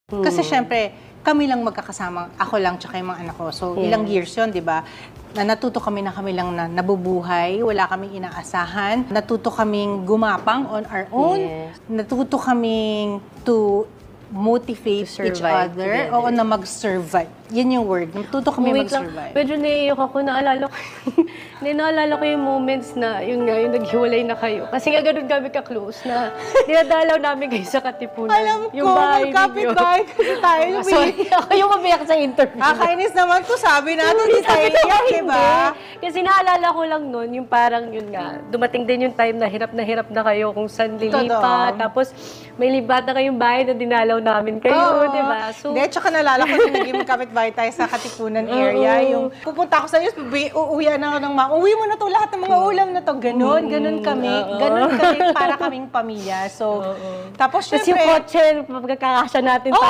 Kasi syempre, kami lang magkakasama, ako lang tsaka yung mga anak ko. So, ilang years yun, di ba? Na natuto kami lang na nabubuhay, wala kaming inaasahan. Natuto kaming gumapang on our own. Yes. Natuto kaming to motivate each other. Together. Oo, na mag-survive. Yun yung word. Natuto kami Wait lang, mag-survive. medyo naiiyak ako, naalala ko yung moments na, yun nga, yung naghiwalay na kayo. Kasi nga ganun kami ka-close na dinadalaw namin kayo sa Katipunan. Alam yung ko, bahay magkapit-bahay kasi tayo. Sorry, ako yung umiyak sa interview. Kainis naman to, sabi natin, hindi tayo iyak, di ba? Kasi naalala ko lang nun, yung parang yun nga, dumating din yung time na hirap na kayo kung saan lilipat. Tapos may lipat na kayong bahay na dinalaw namin kayo, di ba? So, hindi, tsaka naalala ko nung naging magkapit-bahay tayo sa Katipunan area. Yung pupunta ako sa iyo, uuwian na ako ng uwi mo na to, lahat ng mga ulam na to. Ganun kami. Ganun kami, para kaming pamilya. So, tapos yung syempre, kotse, pagkakasya natin tayo.